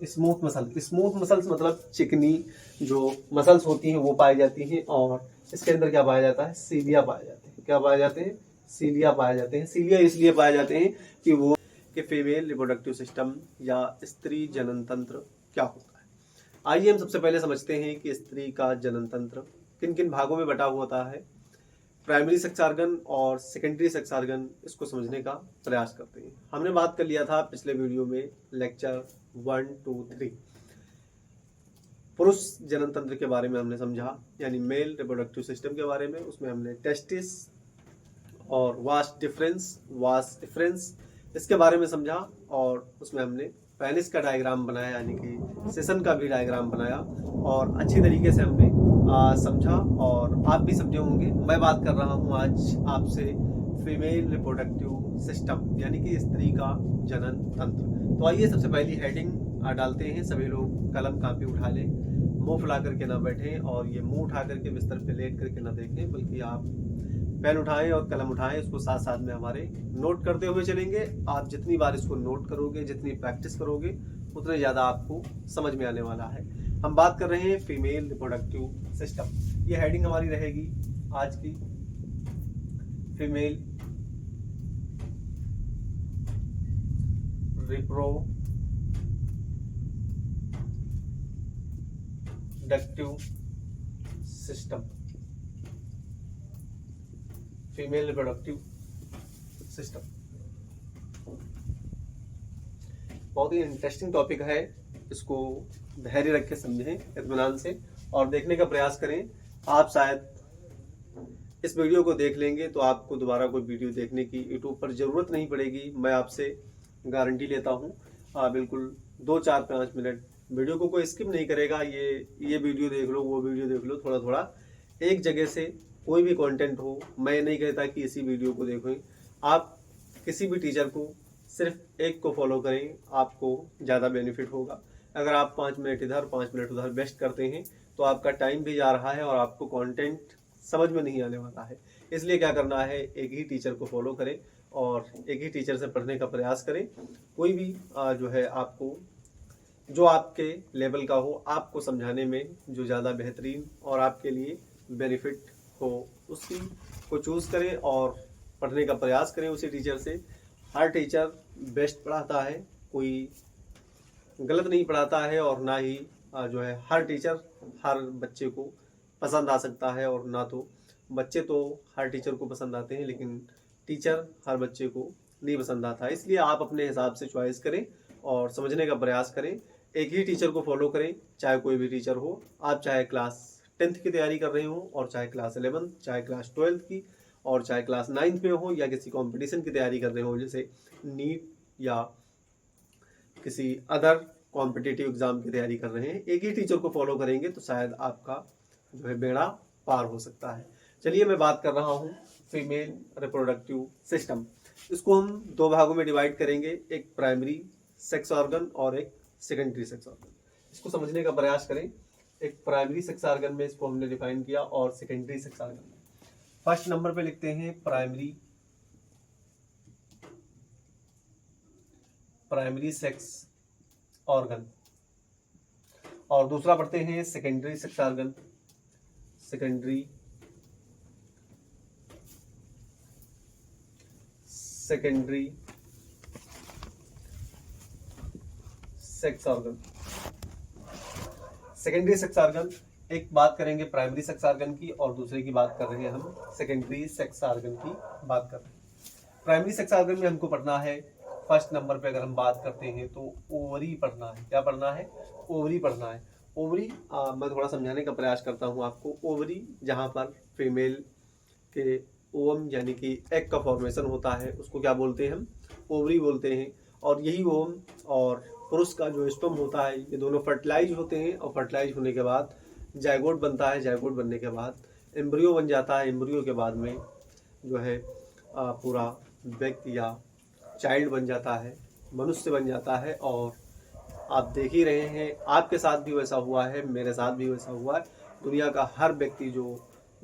Smooth muscles मतलब चिकनी जो मसल्स होती हैं वो पाई जाती हैं, और इसके अंदर क्या पाया जाता है, सीलिया पाए जाते हैं। क्या पाए जाते हैं, सीलिया पाए जाते हैं। सीलिया इसलिए पाए जाते हैं कि फीमेल रिप्रोडक्टिव सिस्टम या स्त्री जनन तंत्र क्या होता है। आइए हम सबसे पहले समझते हैं कि स्त्री का जनन तंत्र किन किन भागों में बटा होता है। प्राइमरी सेक्स ऑर्गन और सेकेंडरी सेक्स ऑर्गन, इसको समझने का प्रयास करते हैं। हमने बात कर लिया था पिछले वीडियो में, लेक्चर 1, 2, 3, पुरुष जनन तंत्र के बारे में हमने समझा, यानी मेल रिप्रोडक्टिव सिस्टम के बारे में। उसमें हमने टेस्टिस और वास डिफरेंस इसके बारे में समझा, और उसमें हमने पेनिस का डायग्राम बनाया, यानी कि सेशन का भी डायग्राम बनाया, और अच्छी तरीके से हमने समझा, और आप भी समझे होंगे। मैं बात कर रहा हूँ आज आपसे फीमेल रिप्रोडक्टिव सिस्टम, यानी कि स्त्री का जनन तंत्र। तो आइए सबसे पहली हेडिंग डालते हैं। सभी लोग कलम कापी उठा लें, मुंह फुला करके ना बैठें, और ये मुंह उठा करके बिस्तर पे लेट करके ना देखें, बल्कि आप पेन उठाएं और कलम उठाएं। इसको साथ साथ में हमारे नोट करते हुए चलेंगे। आप जितनी बार इसको नोट करोगे, जितनी प्रैक्टिस करोगे, उतने ज़्यादा आपको समझ में आने वाला है। हम बात कर रहे हैं फीमेल रिप्रोडक्टिव सिस्टम। ये हेडिंग हमारी रहेगी आज की, female reproductive system. Female reproductive system बहुत ही इंटरेस्टिंग टॉपिक है। इसको धैर्य रख के समझें, इत्मीनान से, और देखने का प्रयास करें। आप शायद इस वीडियो को देख लेंगे तो आपको दोबारा कोई वीडियो देखने की यूट्यूब पर जरूरत नहीं पड़ेगी। मैं आपसे गारंटी लेता हूँ। बिल्कुल 2, 4, 5 मिनट वीडियो को कोई स्किप नहीं करेगा। ये वीडियो देख लो, वो वीडियो देख लो, थोड़ा थोड़ा एक जगह से कोई भी कंटेंट हो। मैं नहीं कहता कि इसी वीडियो को देखें। आप किसी भी टीचर को सिर्फ एक को फॉलो करें, आपको ज़्यादा बेनिफिट होगा। अगर आप 5 मिनट इधर 5 मिनट उधर वेस्ट करते हैं तो आपका टाइम भी जा रहा है और आपको कंटेंट समझ में नहीं आने वाला है। इसलिए क्या करना है, एक ही टीचर को फॉलो करें और एक ही टीचर से पढ़ने का प्रयास करें। कोई भी जो है आपको जो आपके लेवल का हो, आपको समझाने में जो ज़्यादा बेहतरीन और आपके लिए बेनिफिट हो, उसी को चूज़ करें और पढ़ने का प्रयास करें उसी टीचर से। हर टीचर बेस्ट पढ़ाता है, कोई गलत नहीं पढ़ाता है, और ना ही जो है हर टीचर हर बच्चे को पसंद आ सकता है, और ना तो बच्चे तो हर टीचर को पसंद आते हैं, लेकिन टीचर हर बच्चे को नहीं पसंद आता है। इसलिए आप अपने हिसाब से चॉइस करें और समझने का प्रयास करें। एक ही टीचर को फॉलो करें, चाहे कोई भी टीचर हो। आप चाहे क्लास 10th की तैयारी कर रहे हो, और चाहे क्लास 11th, चाहे क्लास 12th की, और चाहे क्लास 9th में हो, या किसी कंपटीशन की तैयारी कर रहे हो, जैसे नीट या किसी अदर कॉम्पिटिटिव एग्जाम की तैयारी कर रहे हैं, एक ही टीचर को फॉलो करेंगे तो शायद आपका जो है बेड़ा पार हो सकता है। चलिए, मैं बात कर रहा हूँ फीमेल रिप्रोडक्टिव सिस्टम। इसको हम 2 भागों में डिवाइड करेंगे, एक प्राइमरी सेक्स ऑर्गन और एक सेकेंडरी सेक्स ऑर्गन। इसको समझने का प्रयास करें। एक प्राइमरी सेक्स ऑर्गन में इसको हमने डिफाइन किया, और सेकेंडरी सेक्स ऑर्गन में फर्स्ट नंबर पे लिखते हैं प्राइमरी सेक्स ऑर्गन, और दूसरा पढ़ते हैं secondary sex organ, secondary sex organ. Secondary sex organ, एक बात करेंगे प्राइमरी सेक्स ऑर्गन की, और दूसरे की बात कर रहे हैं हम सेकेंडरी सेक्स ऑर्गन की बात कर रहे हैं। प्राइमरी सेक्स ऑर्गन में हमको पढ़ना है, फर्स्ट नंबर पे अगर हम बात करते हैं तो ओवरी पढ़ना है। क्या पढ़ना है? ओवरी पढ़ना है। ओवरी मैं थोड़ा समझाने का प्रयास करता हूँ आपको। ओवरी जहाँ पर फीमेल के ओवम यानी कि एग का फॉर्मेशन होता है, उसको क्या बोलते हैं हम? ओवरी बोलते हैं। और यही ओवम और पुरुष का जो स्पर्म होता है, ये दोनों फर्टिलाइज होते हैं, और फर्टिलाइज होने के बाद जायगोट बनता है। जायगोट बनने के बाद एम्ब्रियो बन जाता है। एम्ब्रियो के बाद में जो है पूरा व्यक्ति या चाइल्ड बन जाता है, मनुष्य बन जाता है। और आप देख ही रहे हैं, आपके साथ भी वैसा हुआ है, मेरे साथ भी वैसा हुआ है। दुनिया का हर व्यक्ति जो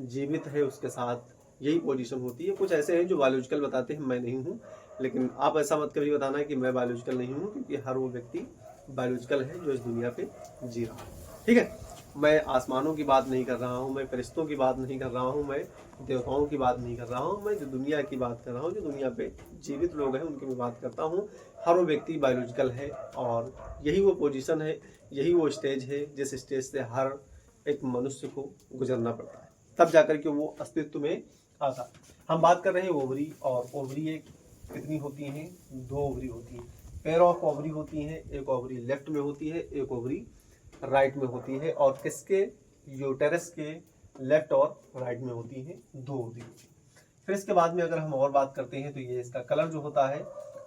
जीवित है उसके साथ यही पोजीशन होती है। कुछ ऐसे हैं जो बायोलॉजिकल बताते हैं, मैं नहीं हूँ, लेकिन आप ऐसा मत कभी बताना कि मैं बायोलॉजिकल नहीं हूँ, क्योंकि हर वो व्यक्ति बायोलॉजिकल है जो इस दुनिया पे जी रहा है। ठीक है, मैं आसमानों की बात नहीं कर रहा हूँ, मैं फरिश्तों की बात नहीं कर रहा हूँ, मैं देवताओं की बात नहीं कर रहा हूँ, मैं जो दुनिया की बात कर रहा हूँ, जो दुनिया पे जीवित लोग हैं उनकी मैं बात करता हूँ। हर वो व्यक्ति बायोलॉजिकल है और यही वो पोजीशन है, यही वो स्टेज है जिस स्टेज से हर एक मनुष्य को गुजरना पड़ता है, तब जाकर के वो अस्तित्व में आता है। हम बात कर रहे हैं ओवरी, और ओवरी एक कितनी होती हैं? 2 ओवरी होती हैं। पेयर ऑफ ओवरी होती हैं, एक ओवरी लेफ्ट में होती है, एक ओवरी राइट में होती है, और किसके? यूटेरस के लेफ्ट और राइट में होती है 2 ओवरी होती है। फिर इसके बाद में अगर हम और बात करते हैं तो ये इसका कलर जो होता है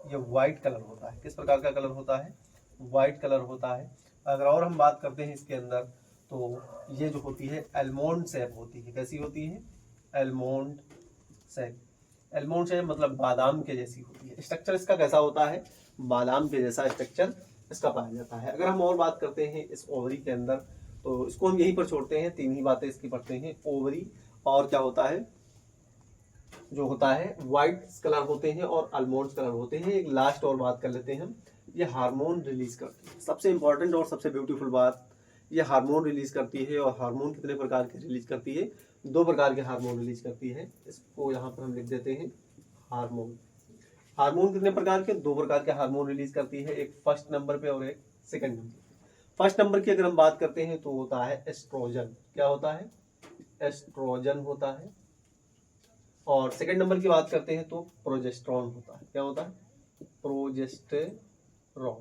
ये वाइट कलर होता है। किस प्रकार का कलर होता है? वाइट कलर होता है। अगर और हम बात करते हैं इसके अंदर तो ये जो होती है एलमोंड शेप होती है। कैसी होती है? Almond shape. एलमोंड शेप मतलब बादाम के जैसी होती है। स्ट्रक्चर इसका कैसा होता है? बादाम के जैसा स्ट्रक्चर इसका पाया जाता है। अगर हम और बात करते हैं इस ओवरी के अंदर तो इसको हम यहीं पर छोड़ते हैं, 3 ही बातें इसकी पढ़ते हैं। ओवरी और क्या होता है? जो होता है व्हाइट कलर होते हैं और आलमंड कलर होते हैं। एक लास्ट और बात कर लेते हैं हम, ये हार्मोन रिलीज करती है। सबसे इंपॉर्टेंट और सबसे ब्यूटीफुल बात, ये हार्मोन रिलीज करती है। और हार्मोन कितने प्रकार के रिलीज करती है? 2 प्रकार के हार्मोन रिलीज करती है। इसको यहाँ पर हम लिख देते हैं हार्मोन। हार्मोन कितने प्रकार के? 2 प्रकार के हार्मोन रिलीज करती है, एक फर्स्ट नंबर पे और एक सेकंड नंबर पे। फर्स्ट नंबर की अगर हम बात करते हैं तो होता है एस्ट्रोजन। क्या होता है? एस्ट्रोजन होता है। और सेकंड नंबर की बात करते हैं तो प्रोजेस्टेरॉन होता है। क्या होता है? प्रोजेस्टेरॉन।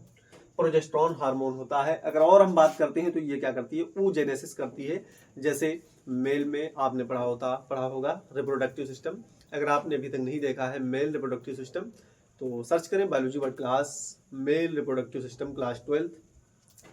प्रोजेस्टेरॉन हार्मोन होता है। अगर और हम बात करते हैं तो ये क्या करती है? oogenesis करती है। जैसे मेल में आपने पढ़ा होगा रिप्रोडक्टिव सिस्टम। अगर आपने अभी तक नहीं देखा है मेल रिप्रोडक्टिव सिस्टम तो सर्च करें biology world class male reproductive system class 12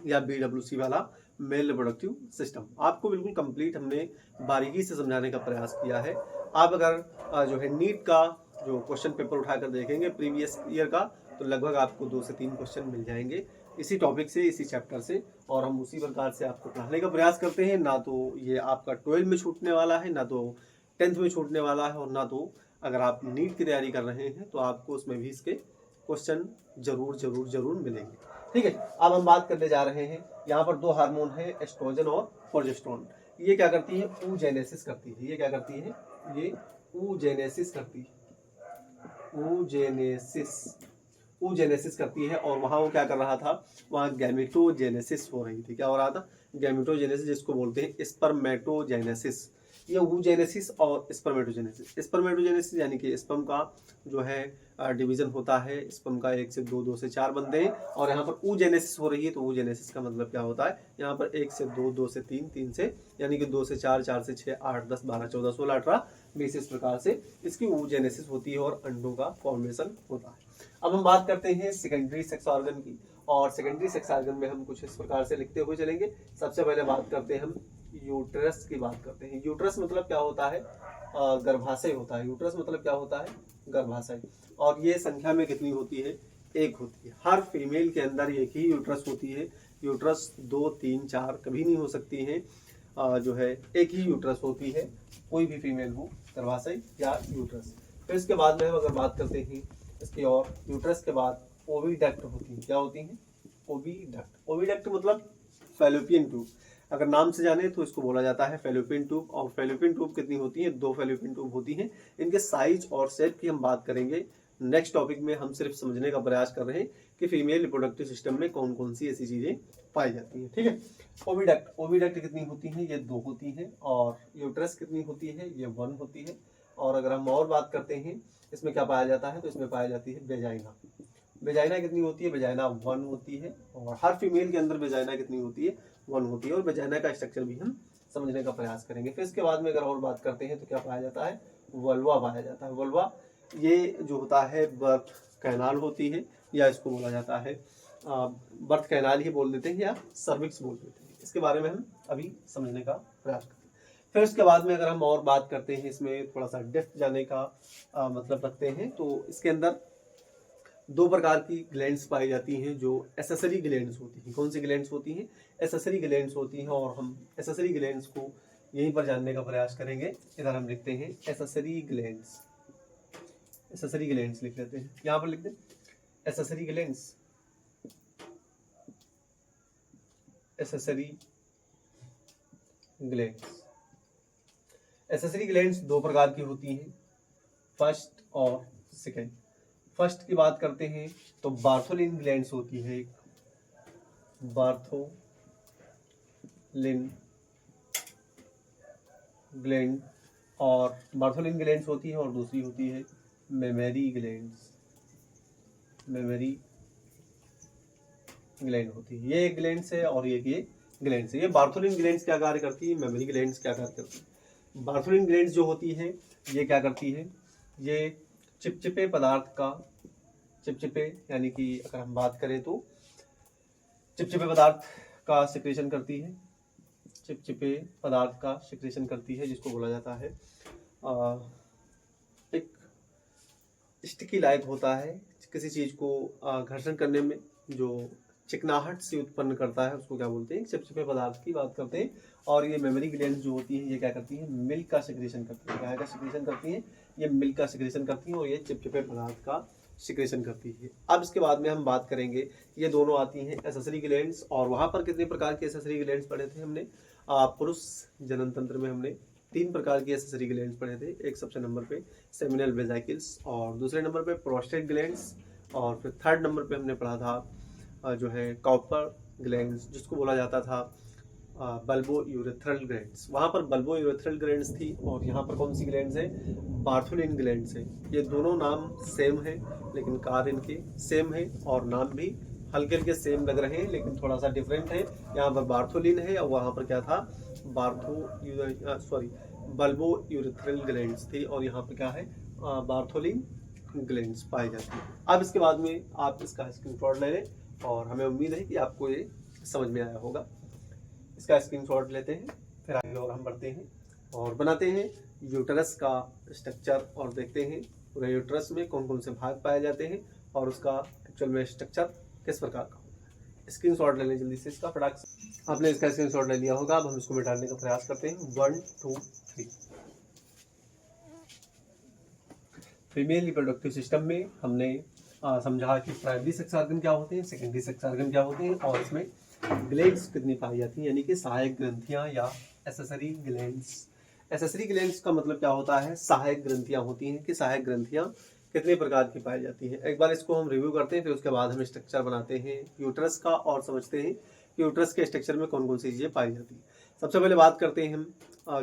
या BWC वाला मेल रिप्रोडक्टिव सिस्टम। आपको बिल्कुल कंप्लीट हमने बारीकी से समझाने का प्रयास किया है। आप अगर जो है नीट का जो क्वेश्चन पेपर उठाकर देखेंगे प्रीवियस ईयर का तो लगभग आपको 2 से 3 क्वेश्चन मिल जाएंगे इसी टॉपिक से, इसी चैप्टर से। और हम उसी प्रकार से आपको पढ़ाने का प्रयास करते हैं। ना तो ये आपका 12 में छूटने वाला है, ना तो 10th में छूटने वाला है, और ना तो अगर आप नीट की तैयारी कर रहे हैं तो आपको उसमें भी इसके क्वेश्चन जरूर मिलेंगे। ठीक है, अब हम बात करने जा रहे हैं। यहाँ पर 2 हार्मोन है, एस्ट्रोजन और प्रोजेस्टेरॉन। ये क्या करती है? oogenesis करती है। ये क्या करती है? ये oogenesis करती है। oogenesis करती है। और वहां वो क्या कर रहा था? वहां गैमेटोजेनेसिस हो रही थी। क्या हो रहा था? गैमेटोजेनेसिस, जिसको बोलते हैं स्पर्मेटोजेनेसिस। ये oogenesis और स्पर्मेटोजेनेसिस यानी कि स्पर्म का जो है डिवीजन होता है। स्पर्म का 1 से 2, 2 से 4 बनते हैं। और यहाँ पर oogenesis हो रही है तो oogenesis का मतलब क्या होता है? यहाँ पर 1 से 2, 2 से 3, 3 से यानी कि 2 से 4, 4 से 6, 8, 10, 12, 14, 16, 18, 20 इस प्रकार से इसकी oogenesis होती है और अंडों का फॉर्मेशन होता है। अब हम बात करते हैं सेकेंडरी सेक्स ऑर्गन की। और सेकेंडरी सेक्स ऑर्गन में हम कुछ इस प्रकार से लिखते हुए चलेंगे। सबसे पहले बात करते हैं हम यूट्रस की बात करते हैं। यूट्रस मतलब क्या होता है? गर्भाशय होता है। यूट्रस मतलब क्या होता है? गर्भाशय। और ये संख्या में कितनी होती है? 1 होती है। हर फीमेल के अंदर एक ही यूट्रस होती है। यूट्रस 2, 3, 4 कभी नहीं हो सकती है। जो है एक ही यूट्रस होती है, कोई भी फीमेल हो, गर्भाशय या यूट्रस। फिर इसके बाद में हम अगर बात करते हैं इसकी, और यूट्रस के बाद ओविडक्ट होती है। क्या होती है? ओविडक्ट। ओविडक्ट मतलब फैलोपियन ट्यूब। अगर नाम से जाने तो इसको बोला जाता है फैलोपियन ट्यूब। और फैलोपियन ट्यूब कितनी होती है? 2 फैलोपियन ट्यूब होती हैं। इनके साइज और शेप की हम बात करेंगे नेक्स्ट टॉपिक में। हम सिर्फ समझने का प्रयास कर रहे हैं कि फीमेल रिप्रोडक्टिव सिस्टम में कौन कौन सी ऐसी चीजें पाई जाती हैं। ठीक है, ओविडक्ट कितनी होती है? ये 2 होती हैं। और यूट्रस कितनी होती है? ये 1 होती है। और अगर हम और बात करते हैं इसमें क्या पाया जाता है तो इसमें पाया जाती है वेजाइना। वेजाइना कितनी होती है? वेजाइना 1 होती है। और हर फीमेल के अंदर वेजाइना कितनी होती है? 1 होती है। और वेजाइना का स्ट्रक्चर भी हम समझने का प्रयास करेंगे। फिर इसके बाद में अगर और बात करते हैं तो क्या पाया जाता है? वल्वा पाया जाता है। वल्वा ये जो होता है बर्थ कैनाल होती है, या इसको बोला जाता है बर्थ कैनाल ही बोल देते हैं या सर्विक्स बोल देते हैं। इसके बारे में हम अभी समझने का प्रयास करते हैं। फिर उसके बाद में अगर हम और बात करते हैं इसमें थोड़ा सा डेप्थ जाने का मतलब रखते हैं तो इसके अंदर 2 प्रकार की ग्लैंड्स पाई जाती हैं जो एसेसरी ग्लैंड्स होती हैं। कौन सी ग्लैंड्स होती हैं? एसेसरी ग्लैंड्स होती हैं। और हम एसेसरी ग्लैंड्स को यहीं पर जानने का प्रयास करेंगे। इधर हम लिखते हैं एसेसरी ग्लैंड्स। एसेसरी ग्लैंड्स लिख लेते हैं, यहाँ पर लिख दें accessory glands. Accessory glands, accessory glands दो प्रकार की होती हैं, फर्स्ट और सेकेंड। फर्स्ट की बात करते हैं तो बार्थोलिन ग्लैंड्स होती है, एक बार्थोलिन ग्लैंड, और बार्थोलिन ग्लैंड्स होती है, और दूसरी होती है मेमरी ग्लैंड्स। मेमरी ग्लैंड होती है, ये एक ग्लैंड्स है और ये ग्लैंड्स है। ये बार्थोलिन ग्लैंड्स क्या कार्य करती है, मेमरी ग्लैंड्स क्या कार्य करती है। बार्थोलिन ग्लैंड्स जो होती है ये क्या करती है, ये चिपचिपे पदार्थ का, चिपचिपे यानी कि अगर हम बात करें तो चिपचिपे पदार्थ का सिक्रेशन करती है, चिपचिपे पदार्थ का सिक्रेशन करती है, जिसको बोला जाता है एक स्टिकी लायक होता है, किसी चीज को घर्षण करने में जो चिकनाहट से उत्पन्न करता है उसको क्या बोलते हैं, चिपचिपे पदार्थ की बात करते हैं। और ये मेमरी ग्लैंड जो होती है ये क्या करती है, मिल्क का सिक्रेशन करती है। क्या का सिक्रेशन करती है, ये मिल्क का सिक्रेशन करती है, और ये चिपचिपे पदार्थ का सिक्रेशन करती है। अब इसके बाद में हम बात करेंगे, ये दोनों आती हैं एसेसरी ग्लैंड्स। और वहाँ पर कितने प्रकार के एसेसरी ग्लैंड्स पढ़े थे हमने, पुरुष जनन तंत्र में हमने 3 प्रकार की एसेसरी ग्लैंड्स पढ़े थे। एक सबसे नंबर पे सेमिनल वेसिकल्स, और दूसरे नंबर पे प्रोस्टेट ग्लैंड्स, और फिर थर्ड नंबर पे हमने पढ़ा था जो है कॉपर ग्लैंड्स, जिसको बोला जाता था बल्बो यूरेथ्रल ग्लैंड्स। वहाँ पर बल्बो यूरेथ्रल ग्लैंड्स थी, और यहाँ पर कौन सी ग्लैंड्स है, बार्थोलिन ग्लैंड्स है। ये दोनों नाम सेम है, लेकिन कार्य इनके सेम है, और नाम भी हल्के हल्के सेम लग रहे हैं, लेकिन थोड़ा सा डिफरेंट है। यहाँ पर बार्थोलिन है और वहाँ पर क्या था, बल्बो यूरेथ्रल ग्लैंड्स थी, और यहाँ पर क्या है, बार्थोलिन ग्लैंड्स पाई जाती है। अब इसके बाद में आप इसका स्क्रीनशॉट ले लें, और हमें उम्मीद है कि आपको ये समझ में आया होगा। इसका स्क्रीनशॉट लेते हैं, फिर आगे और हम बढ़ते हैं और बनाते हैं यूटरस का स्ट्रक्चर, और देखते हैं पूरे यूटरस में कौन कौन से भाग पाए जाते हैं और उसका एक्चुअल में स्ट्रक्चर किस प्रकार का होता है। स्क्रीनशॉट ले लें जल्दी से इसका, फटाक से। आपने इसका स्क्रीनशॉट ले लिया होगा। अब हम इसको मिटाने का प्रयास करते हैं। 1 2 3। फीमेल रिप्रोडक्टिव सिस्टम में हमने समझा कि प्राइमरी सेक्स ऑर्गन क्या होते हैं, सेकेंडरी सेक्स ऑर्गन क्या होते हैं, और इसमें ग्लैंड्स कितनी पाई जाती हैं, यानी कि सहायक ग्रंथियां या एसेसरी ग्लैंड्स। एसेसरी ग्लैंड्स का मतलब क्या होता है, सहायक ग्रंथियां होती हैं, कि सहायक ग्रंथियां कितने प्रकार की पाई जाती हैं। एक बार इसको हम रिव्यू करते हैं, फिर उसके बाद हम स्ट्रक्चर बनाते हैं यूट्रस का, और समझते हैं कि यूट्रस के स्ट्रक्चर में कौन कौन सी चीज़ें पाई जाती हैं। सबसे पहले बात करते हैं हम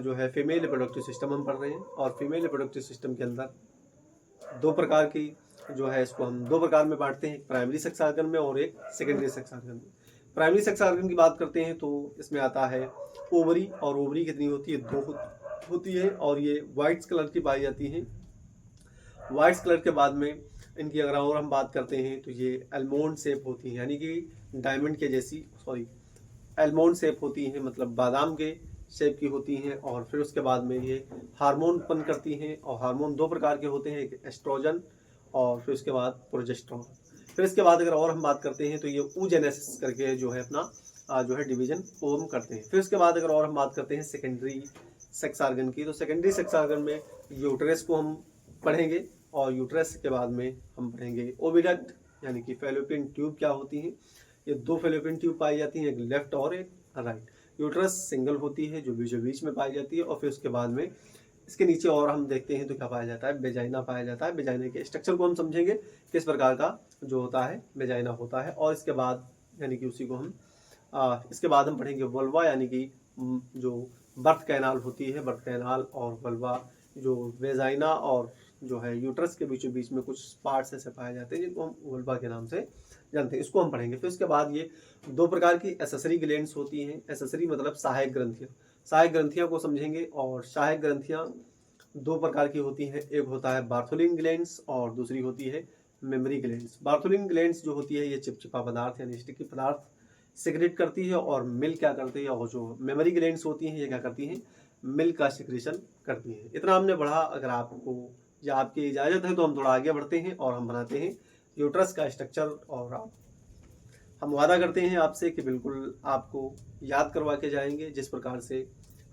जो है फीमेल रिप्रोडक्टिव सिस्टम हम पढ़ रहे हैं, और फीमेल रिप्रोडक्टिव सिस्टम के अंदर 2 प्रकार की जो है, इसको हम 2 प्रकार में बांटते हैं, एक प्राइमरी सेक्स ऑर्गन में और एक सेकेंडरी सेक्स ऑर्गन में। प्राइमरी सेक्स ऑर्गन की बात करते हैं तो इसमें आता है ओवरी, और ओवरी कितनी होती है, 2 होती है, और ये व्हाइट कलर की पाई जाती है। व्हाइट कलर के बाद में इनकी अगर और हम बात करते हैं तो ये एलमोंड शेप होती है, यानी कि डायमंड के जैसी, एलमोंड शेप होती है, मतलब बादाम के शेप की होती हैं। और फिर उसके बाद में ये हार्मोन उत्पन्न करती हैं, और हार्मोन 2 प्रकार के होते हैं, एक एस्ट्रोजन और फिर उसके बाद प्रोजेस्टेरोन। फिर इसके बाद अगर और हम बात करते हैं तो ये oogenesis करके जो है अपना जो है डिवीजन फॉर्म करते हैं। फिर उसके बाद अगर और हम बात करते हैं सेकेंडरी सेक्स ऑर्गन की, तो सेकेंडरी सेक्स ऑर्गन में यूट्रस को हम पढ़ेंगे, और यूट्रस के बाद में हम पढ़ेंगे ओविडक्ट, यानी कि फैलोपियन ट्यूब क्या होती हैं। ये 2 फैलोपियन ट्यूब पाई जाती हैं, एक लेफ्ट और एक राइट। यूट्रस सिंगल होती है जो बीचों बीच में पाई जाती है, और फिर उसके बाद में इसके नीचे और हम देखते हैं तो क्या पाया जाता है, वेजाइना पाया जाता है। वेजाइना के स्ट्रक्चर को हम समझेंगे किस प्रकार का जो होता है वेजाइना होता है। और इसके बाद यानी कि उसी को हम इसके बाद हम पढ़ेंगे वल्वा, यानी कि जो बर्थ कैनाल होती है, बर्थ कैनाल और वल्वा, जो वेजाइना और जो है यूट्रस के बीचों बीच में कुछ पार्ट्स ऐसे पाए जाते हैं जिनको हम वल्वा के नाम से जानते हैं, इसको हम पढ़ेंगे। फिर उसके बाद ये 2 प्रकार की एसेसरी ग्लैंड्स होती हैं। एसेसरी मतलब सहायक ग्रंथियाँ, सहायक ग्रंथियों को समझेंगे। और सहायक ग्रंथियाँ 2 प्रकार की होती हैं, एक होता है बार्थोलिन ग्लैंड्स और दूसरी होती है मेमरी ग्लैंड्स। बार्थोलिन ग्लैंड्स जो होती है ये चिपचिपा पदार्थ यानी स्टिकी पदार्थ सिक्रेट करती है, और मिल्क क्या करती है, और जो मेमरी ग्लैंड्स होती हैं ये क्या करती हैं, मिल्क का सिक्रेशन करती हैं। इतना हमने पढ़ा। अगर आपको या आपकी इजाज़त है तो हम थोड़ा आगे बढ़ते हैं और हम बनाते हैं यूट्रस का स्ट्रक्चर। और हम वादा करते हैं आपसे कि बिल्कुल आपको याद करवा के जाएंगे जिस प्रकार से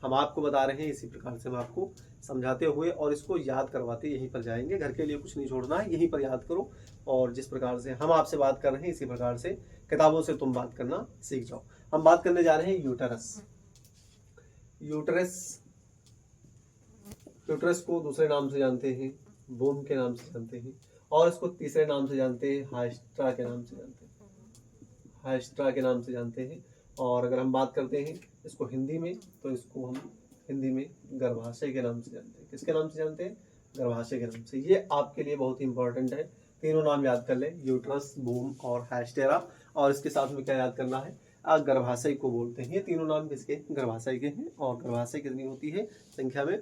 हम आपको बता रहे हैं, इसी प्रकार से हम आपको समझाते हुए और इसको याद करवाते यहीं पर जाएंगे। घर के लिए कुछ नहीं छोड़ना है, यहीं पर याद करो। और जिस प्रकार से हम आपसे बात कर रहे हैं इसी प्रकार से किताबों से तुम बात करना सीख जाओ। हम बात करने जा रहे हैं यूटरस। यूटरस को दूसरे नाम से जानते हैं वोम के नाम से जानते हैं, और इसको तीसरे नाम से जानते हैं हाइस्ट्रा के नाम से जानते हैं, हाइस्ट्रा के नाम से जानते हैं। और अगर हम बात करते हैं इसको हिंदी में, तो इसको हम हिंदी में गर्भाशय के नाम से जानते हैं। किसके नाम से जानते हैं? गर्भाशय के नाम से। ये आपके लिए बहुत ही इंपॉर्टेंट है, तीनों नाम याद कर ले, यूट्रस, वोम और हाइस्टेरा। और इसके साथ में क्या याद करना है? गर्भाशय को बोलते हैं। ये तीनों नाम किसके? गर्भाशय के हैं। और गर्भाशय कितनी होती है संख्या में?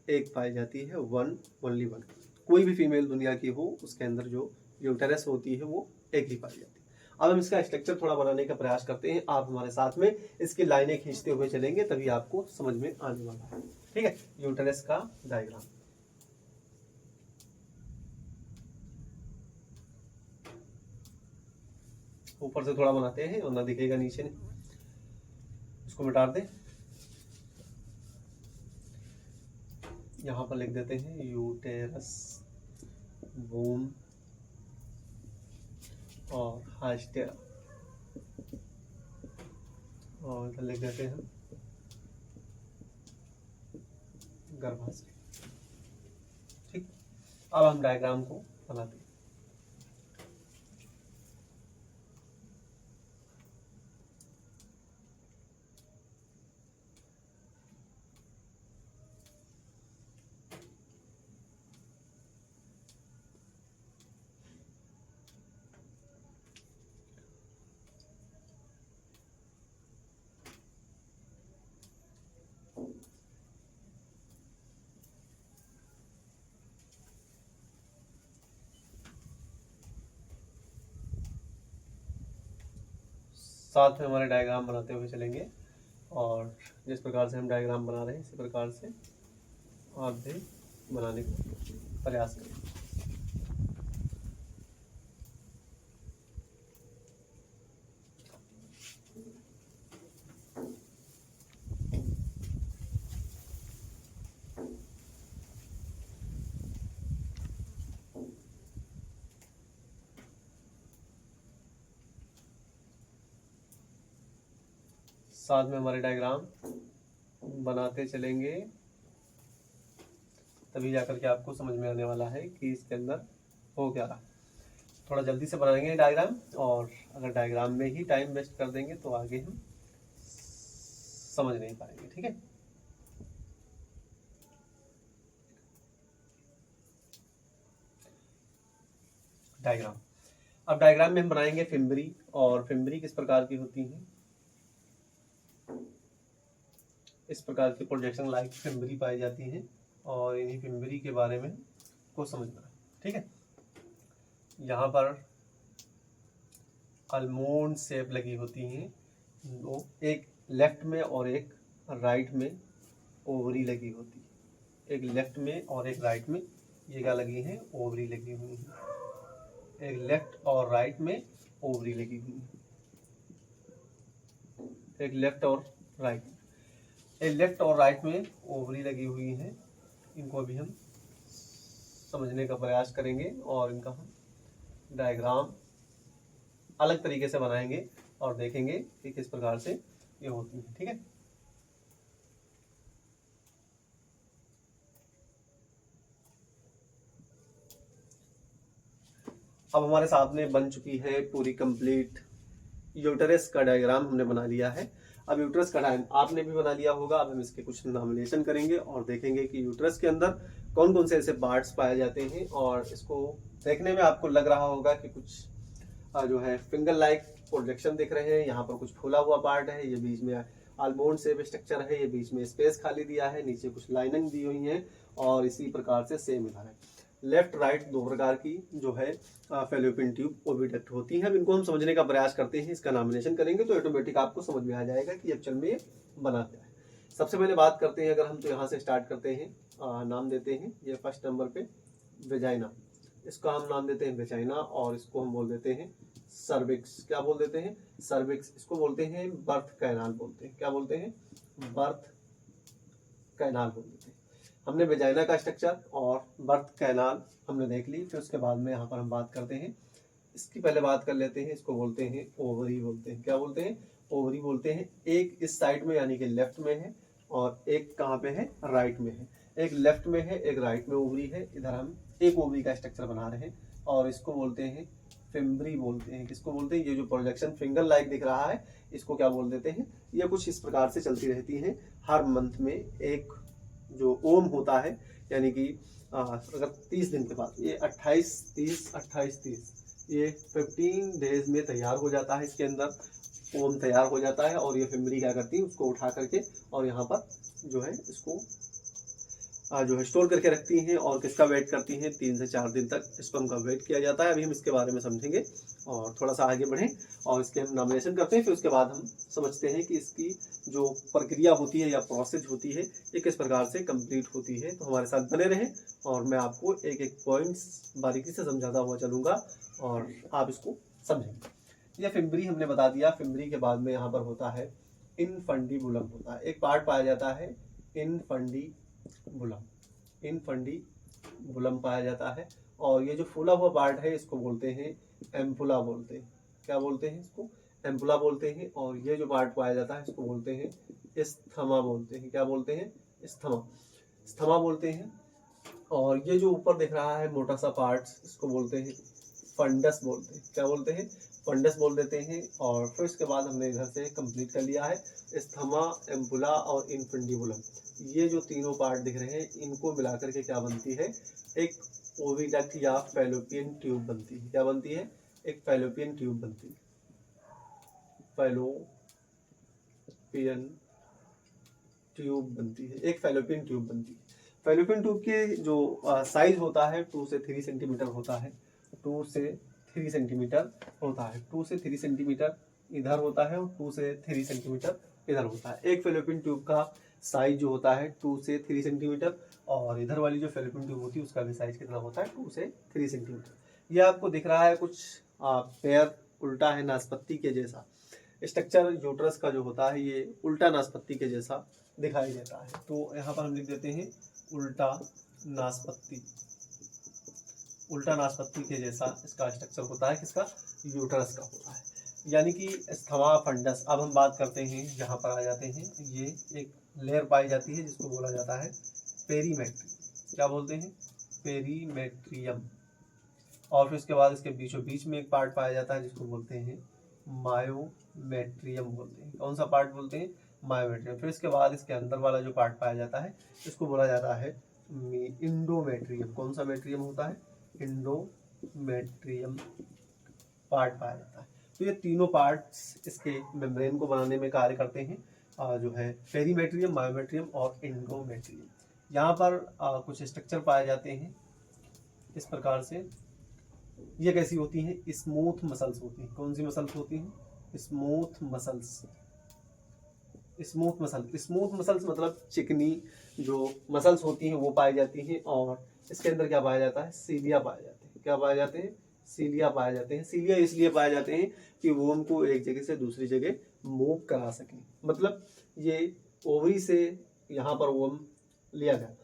एक पाई जाती है, वन, ओनली वन। कोई भी फीमेल दुनिया की हो उसके अंदर जो यूटेरस होती है वो एक ही पाई जाती है। अब हम इसका स्ट्रक्चर थोड़ा बनाने का प्रयास करते हैं, आप हमारे साथ में इसकी लाइनें खींचते हुए चलेंगे, तभी आपको समझ में आने वाला है। ठीक है, यूटेरस का डायग्राम। ऊपर से थोड़ा बनाते हैं और ना दिखेगा नीचे ने, इसको मिटा दें। यहाँ पर लिख देते हैं यूटेरस, वोम और हाइस्टेरा, और इधर लिख देते हैं गर्भाशय। ठीक, अब हम डायग्राम को बनाते हैं। साथ में हमारे डायग्राम बनाते हुए चलेंगे, और जिस प्रकार से हम डायग्राम बना रहे हैं इसी प्रकार से आप भी बनाने का प्रयास करें। साथ में हमारे डायग्राम बनाते चलेंगे, तभी जाकर के आपको समझ में आने वाला है कि इसके अंदर हो क्या रहा। थोड़ा जल्दी से बनाएंगे डायग्राम, और अगर डायग्राम में ही टाइम वेस्ट कर देंगे तो आगे हम समझ नहीं पाएंगे। ठीक है, डायग्राम। अब डायग्राम में हम बनाएंगे फिम्बरी, और फिम्बरी किस प्रकार की होती है? इस प्रकार की प्रोजेक्शन लाइक फिम्बरी पाई जाती है, और इन्हीं फिम्बरी के बारे में को समझना है। ठीक है, यहाँ पर आलमोंड शेप लगी होती हैं दो, एक लेफ्ट में और एक राइट में ओवरी लगी होती है। एक लेफ्ट में और एक राइट में ये क्या लगी है? ओवरी लगी हुई है। एक लेफ्ट और राइट में ओवरी लगी हुई है, एक लेफ्ट और राइट में, एक लेफ्ट और राइट में ओवरी लगी हुई है। इनको भी हम समझने का प्रयास करेंगे, और इनका हम डायग्राम अलग तरीके से बनाएंगे और देखेंगे कि किस प्रकार से ये होती है। ठीक है, अब हमारे सामने बन चुकी है पूरी कंप्लीट यूटेरस का डायग्राम हमने बना लिया है। अब यूटेरस का डायग्राम आपने भी बना लिया होगा। अब हम इसके कुछ नॉमिनेशन करेंगे और देखेंगे कि यूटेरस के अंदर कौन कौन से ऐसे पार्ट्स पाए जाते हैं, और इसको देखने में आपको लग रहा होगा कि कुछ जो है फिंगर लाइक प्रोजेक्शन दिख रहे हैं। यहाँ पर कुछ फूला हुआ पार्ट है, ये बीच में आलमोंड शेप स्ट्रक्चर है, ये बीच में स्पेस खाली दिया है, नीचे कुछ लाइनिंग दी हुई है, और इसी प्रकार से सेम इधर है। लेफ्ट राइट दो प्रकार की जो है फेलोपियन ट्यूब ओविडक्ट होती है। अब इनको हम समझने का प्रयास करते हैं, इसका नॉमिनेशन करेंगे तो ऑटोमेटिक आपको समझ में आ जाएगा कि एक्चुअल में ये बना क्या है। सबसे पहले बात करते हैं, अगर हम तो यहाँ से स्टार्ट करते हैं, नाम देते हैं ये फर्स्ट नंबर पे वेजाइना, इसका हम नाम देते हैं वेजाइना, और इसको हम बोल देते हैं सर्विक्स। क्या बोल देते हैं? सर्विक्स। इसको बोलते हैं बर्थ कैनाल बोलते हैं। क्या बोलते हैं? बर्थ कैनाल बोल देते हैं। हमने वेजाइना का स्ट्रक्चर और बर्थ कैनाल हमने देख ली, फिर उसके बाद में यहाँ पर हम बात करते हैं, इसकी पहले बात कर लेते हैं। इसको बोलते हैं ओवरी बोलते हैं। क्या बोलते हैं? ओवरी बोलते हैं। एक इस साइड में यानी कि लेफ्ट में है और एक कहाँ पे है? राइट में है। एक लेफ्ट में है, एक राइट में ओवरी है। इधर हम एक ओवरी का स्ट्रक्चर बना रहे हैं और इसको बोलते हैं फिम्बरी बोलते हैं। किसको बोलते हैं? ये जो प्रोजेक्शन फिंगर लाइक दिख रहा है इसको क्या बोल देते हैं? ये कुछ इस प्रकार से चलती रहती हैं। हर मंथ में एक जो ओम होता है, यानी कि अगर 30 दिन के बाद ये 28, 30, 28, 30 ये 15 डेज में तैयार हो जाता है। इसके अंदर ओम तैयार हो जाता है और ये फिम्बरी क्या करती है? उसको उठा करके और यहाँ पर जो है इसको जो है स्टोर करके रखती हैं। और किसका वेट करती हैं? 3 से 4 दिन तक स्पर्म का वेट किया जाता है। अभी हम इसके बारे में समझेंगे और थोड़ा सा आगे बढ़ें और इसके हम नॉमिनेशन करते हैं। फिर उसके बाद हम समझते हैं कि इसकी जो प्रक्रिया होती है या प्रोसेस होती है ये किस प्रकार से कंप्लीट होती है। तो हमारे साथ बने रहें और मैं आपको एक एक पॉइंट्स बारीकी से समझाता हुआ चलूँगा और आप इसको समझेंगे। यह फिम्बरी हमने बता दिया। फिम्बरी के बाद में यहाँ पर होता है इनफंडिबुलम होता है। एक पार्ट पाया जाता है इनफंडिबुलम, इनफंडिबुलम पाया जाता है। और ये जो फूला हुआ पार्ट है इसको बोलते हैं एम्पुला बोलते हैं। क्या बोलते हैं? इसको एम्पुला बोलते हैं। और ये जो पार्ट पाया जाता है इसको बोलते हैं स्थमा बोलते हैं। क्या बोलते हैं? स्थमा, स्थमा बोलते हैं। और ये जो ऊपर दिख रहा है मोटा सा पार्ट इसको बोलते हैं फंडस बोलते हैं। क्या बोलते हैं? फंडस बोल देते हैं। और फिर इसके बाद हमने इधर से कंप्लीट कर लिया है स्थमा, एम्पुला और इनफंडिबुलम। ये जो तीनों पार्ट दिख रहे हैं इनको मिलाकर के क्या बनती है? एक ओविडक्ट या फैलोपियन ट्यूब बनती है। क्या बनती है? एक फैलोपियन ट्यूब बनती है। फैलोपियन ट्यूब बनती है, एक फैलोपियन ट्यूब बनती है। फैलोपियन ट्यूब के जो साइज होता है 2 से 3 सेंटीमीटर होता है। 2 से 3 सेंटीमीटर होता है। 2 से 3 सेंटीमीटर इधर होता है और 2 से 3 सेंटीमीटर इधर होता है। एक फैलोपियन ट्यूब का साइज जो होता है 2 से 3 सेंटीमीटर और इधर वाली जो फैलोपियन ट्यूब होती है उसका भी साइज कितना होता है? 2 से 3 सेंटीमीटर। ये आपको दिख रहा है कुछ पैर उल्टा है नाशपत्ती के जैसा। स्ट्रक्चर यूट्रस का जो होता है ये उल्टा नाशपत्ती के जैसा दिखाई देता है। तो यहाँ पर हम लिख देते हैं उल्टा नाशपत्ती। उल्टा नाशपत्ती के जैसा इसका स्ट्रक्चर होता है। किसका? यूट्रस का होता है, यानी कि स्थमा फंडस। अब हम बात करते हैं, यहाँ पर आ जाते हैं। ये एक लेयर पाई जाती है जिसको बोला जाता है पेरीमेट्री। क्या बोलते हैं? पेरीमेट्रियम। और फिर उसके बाद इसके बीचों बीच में एक पार्ट पाया जाता है जिसको बोलते हैं मायोमेट्रियम बोलते हैं। कौन सा पार्ट बोलते हैं? मायोमेट्रियम। फिर इसके बाद इसके अंदर वाला जो पार्ट पाया जाता है इसको बोला जाता है इंडोमेट्रियम। कौन सा मेट्रियम होता है? इंडोमेट्रियम पार्ट पाया जाता है। तो ये तीनों पार्ट्स इसके मेम्ब्रेन को बनाने में कार्य करते हैं, जो है पेरीमेट्रियम, मायोमेट्रियम और इंडोमेट्रियम। यहाँ पर कुछ स्ट्रक्चर पाए जाते हैं इस प्रकार से। ये कैसी होती हैं? स्मूथ मसल्स होती हैं। कौन सी मसल्स होती हैं? Smooth muscles. Smooth muscle, smooth muscles मतलब चिकनी जो मसल्स होती हैं वो पाई जाती हैं। और इसके अंदर क्या पाया जाता है? सीलिया पाए जाते हैं। क्या पाए जाते हैं? सीलिया पाए जाते हैं। सीलिया इसलिए पाए जाते हैं कि वोम को एक जगह से दूसरी जगह मूव करा सकें। मतलब ये ओवरी से यहाँ पर वोम लिया गया,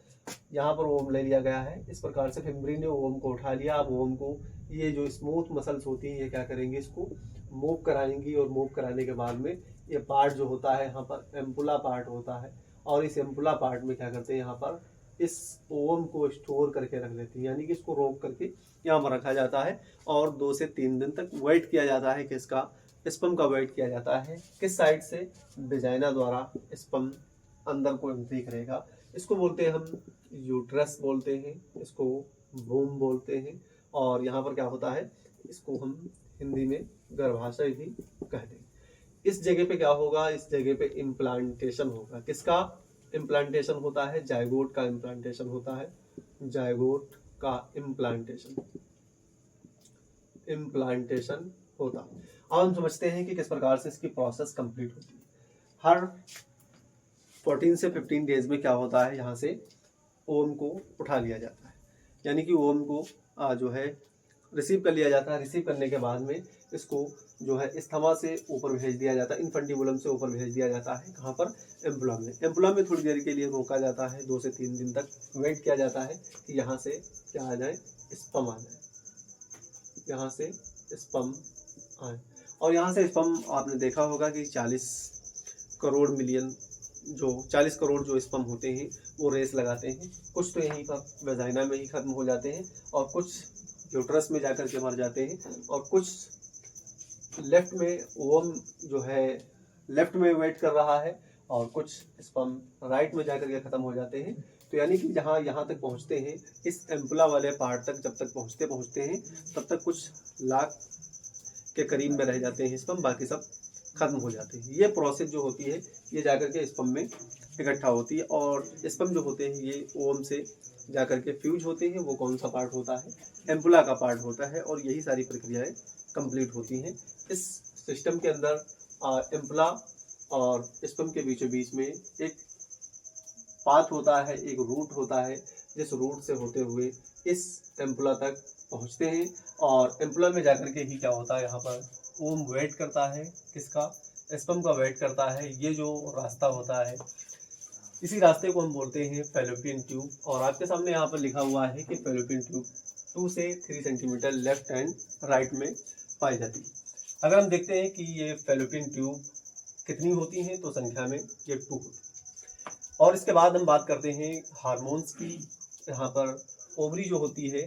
यहाँ पर वोम ले लिया गया है। इस प्रकार से फिम्बरी ने वोम को उठा लिया। अब वोम को ये जो स्मूथ मसल्स होती हैं ये क्या करेंगे? इसको मूव कराएंगी और मूव कराने के बाद में ये पार्ट जो होता है यहाँ पर एम्पुला पार्ट होता है। और इस एम्पुला पार्ट में क्या करते हैं? यहाँ पर इस ओवम को स्टोर करके रख लेते हैं, यानी कि इसको रोक करके यहाँ पर रखा जाता है और 2 से 3 दिन तक वेट किया जाता है। किसका? स्पर्म का वेट किया जाता है। किस साइड से? वेजाइना द्वारा स्पर्म अंदर को एंट्री करेगा। इसको बोलते हैं हम यूट्रस बोलते हैं, इसको वूम बोलते हैं। और यहाँ पर क्या होता है? इसको हम हिंदी में गर्भाशय भी कहते हैं। इस जगह पे क्या होगा? इस जगह पे इम्प्लांटेशन होगा। किसका इम्प्लांटेशन होता है? जायगोट का इम्प्लांटेशन होता है। जायगोट का इम्प्लांटेशन होता है। अब हम समझते हैं कि किस प्रकार से इसकी प्रोसेस कंप्लीट होती है। हर 14 से 15 डेज में क्या होता है? यहाँ से ओम को उठा लिया जाता है, यानी कि ओम को जो है रिसीव कर लिया जाता है। रिसीव करने के बाद में इसको जो है स्थमा से ऊपर भेज दिया जाता है, इनफंडिबुलम से ऊपर भेज दिया जाता है। कहाँ पर? एम्बुला में। एम्बुला में थोड़ी देर के लिए रोका जाता है, 2 से 3 दिन तक वेट किया जाता है कि यहाँ से क्या आ जाए, स्पर्म आ जाए, यहाँ से स्पर्म आए। और यहाँ से स्पर्म आपने देखा होगा कि 40 करोड़ जो स्पर्म होते हैं वो रेस लगाते हैं। कुछ तो यहीं पर वेजाइना में ही खत्म हो जाते हैं और कुछ यूट्रस में जाकर के मर जाते हैं और कुछ लेफ्ट में ओवम जो है लेफ्ट में वेट कर रहा है और कुछ स्पर्म राइट में जाकर के खत्म हो जाते हैं। तो यानी कि जहाँ यहाँ तक पहुँचते हैं, इस एम्पुला वाले पार्ट तक जब तक पहुँचते हैं तब तक कुछ लाख के करीब में रह जाते हैं स्पर्म, बाकी सब खत्म हो जाते हैं। ये प्रोसेस जो होती है ये जाकर के स्पर्म में इकट्ठा होती है और स्पर्म जो होते हैं ये ओवम से जाकर के फ्यूज होते हैं। वो कौन सा पार्ट होता है? एम्पुला का पार्ट होता है और यही सारी प्रक्रियाएं कंप्लीट होती हैं। इस सिस्टम के अंदर एम्पुला और स्पर्म के बीचों बीच में एक पाथ होता है, एक रूट होता है, जिस रूट से होते हुए इस एम्पुला तक पहुंचते हैं और एम्पुला में जाकर के ही क्या होता है, यहाँ पर ओम वेट करता है, किसका? स्पर्म का वेट करता है। ये जो रास्ता होता है इसी रास्ते को हम बोलते हैं फैलोपियन ट्यूब। और आपके सामने यहाँ पर लिखा हुआ है कि फैलोपियन ट्यूब 2 से 3 सेंटीमीटर लेफ्ट एंड राइट में पाई जाती है। अगर हम देखते हैं कि ये फैलोपियन ट्यूब कितनी होती हैं तो संख्या में ये 2 होती है। और इसके बाद हम बात करते हैं हार्मोन्स की। यहाँ पर ओवरी जो होती है,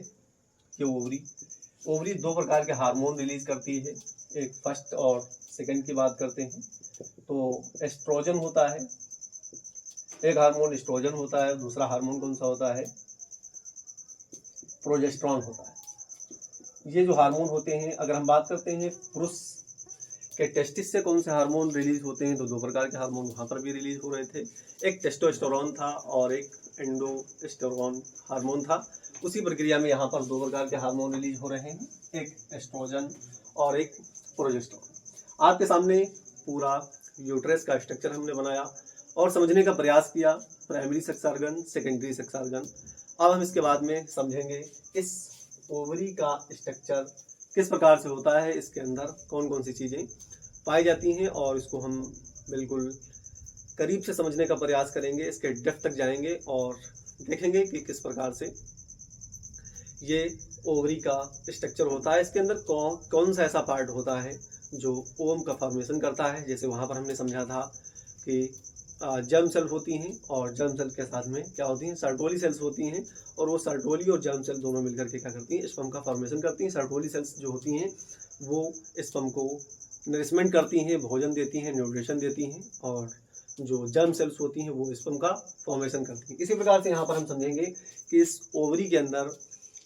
ये ओवरी 2 प्रकार के हार्मोन रिलीज करती है। एक फर्स्ट और सेकंड की बात करते हैं तो एस्ट्रोजन होता है, एक हार्मोन एस्ट्रोजन होता है, दूसरा हार्मोन कौन सा होता है? प्रोजेस्टेरॉन होता है। ये जो हार्मोन होते हैं, अगर हम बात करते हैं पुरुष के टेस्टिस से कौन से हार्मोन रिलीज होते हैं तो 2 प्रकार के हार्मोन वहाँ पर भी रिलीज हो रहे थे। एक टेस्टोस्टेरोन था और एक एंडोस्टेरोन हार्मोन था। उसी प्रक्रिया में यहाँ पर 2 प्रकार के हार्मोन रिलीज हो रहे हैं, एक एस्ट्रोजन और एक प्रोजेस्टेरॉन। आपके सामने पूरा यूट्रस का स्ट्रक्चर हमने बनाया और समझने का प्रयास किया, primary sex organ, secondary sex organ. अब हम इसके बाद में समझेंगे इस ओवरी का स्ट्रक्चर किस प्रकार से होता है, इसके अंदर कौन कौन सी चीज़ें पाई जाती हैं और इसको हम बिल्कुल करीब से समझने का प्रयास करेंगे। इसके डेप्थ तक जाएंगे और देखेंगे कि किस प्रकार से ये ओवरी का स्ट्रक्चर होता है। इसके अंदर कौन सा ऐसा पार्ट होता है जो ओवम का फॉर्मेशन करता है। जैसे वहाँ पर हमने समझा था कि जर्म सेल होती हैं और जर्म सेल के साथ में क्या होती हैं? सर्टोली सेल्स होती हैं और वो सर्टोली और जर्म सेल दोनों मिलकर के क्या करती हैं? स्पर्म का फॉर्मेशन करती हैं। सर्टोली सेल्स जो होती हैं वो स्पर्म को नरिशमेंट करती हैं, भोजन देती हैं, न्यूट्रिशन देती हैं और जो जर्म सेल्स होती हैं वो स्पर्म का फॉर्मेशन करती हैं। इसी प्रकार से यहाँ पर हम समझेंगे कि इस ओवरी के अंदर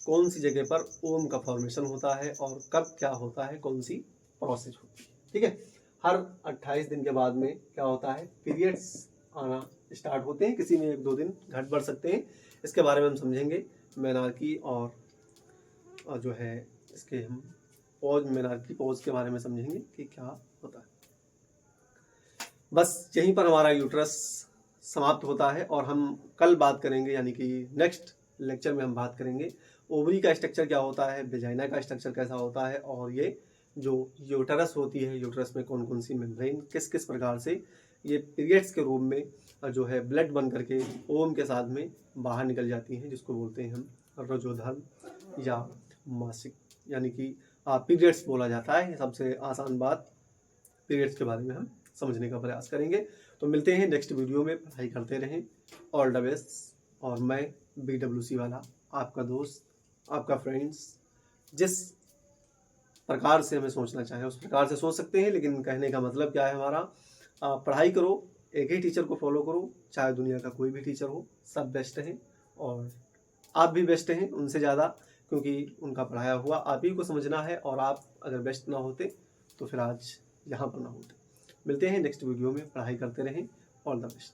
कौन सी जगह पर ओवम का फॉर्मेशन होता है और कब क्या होता है, कौन सी प्रोसेस होती है। ठीक है, हर 28 दिन के बाद में क्या होता है? पीरियड्स आना स्टार्ट होते हैं। किसी में 1-2 दिन घट बढ़ सकते हैं। इसके बारे में हम समझेंगे। मेनार्की और जो है इसके हम मेनार्की पॉज के बारे में समझेंगे कि क्या होता है। बस यहीं पर हमारा यूट्रस समाप्त होता है और हम कल बात करेंगे, यानी कि नेक्स्ट लेक्चर में हम बात करेंगे ओवरी का स्ट्रक्चर क्या होता है, वेजाइना का स्ट्रक्चर कैसा होता है और ये जो यूटरस होती है, यूटरस में कौन कौन सी मेम्ब्रेन किस किस प्रकार से ये पीरियड्स के रूप में जो है ब्लड बन करके ओवम के साथ में बाहर निकल जाती हैं, जिसको बोलते हैं हम रजोधर्म या मासिक, यानी कि पीरियड्स बोला जाता है। सबसे आसान बात पीरियड्स के बारे में हम समझने का प्रयास करेंगे। तो मिलते हैं नेक्स्ट वीडियो में। पढ़ाई करते रहें। All the best. और मैं BWC वाला आपका दोस्त, आपका फ्रेंड्स, जिस प्रकार से हमें सोचना चाहे उस प्रकार से सोच सकते हैं। लेकिन कहने का मतलब क्या है हमारा, पढ़ाई करो, एक ही टीचर को फॉलो करो, चाहे दुनिया का कोई भी टीचर हो, सब बेस्ट हैं और आप भी बेस्ट हैं उनसे ज़्यादा, क्योंकि उनका पढ़ाया हुआ आप ही को समझना है और आप अगर बेस्ट ना होते तो फिर आज यहाँ पर ना होते। मिलते हैं नेक्स्ट वीडियो में। पढ़ाई करते रहें। All the best.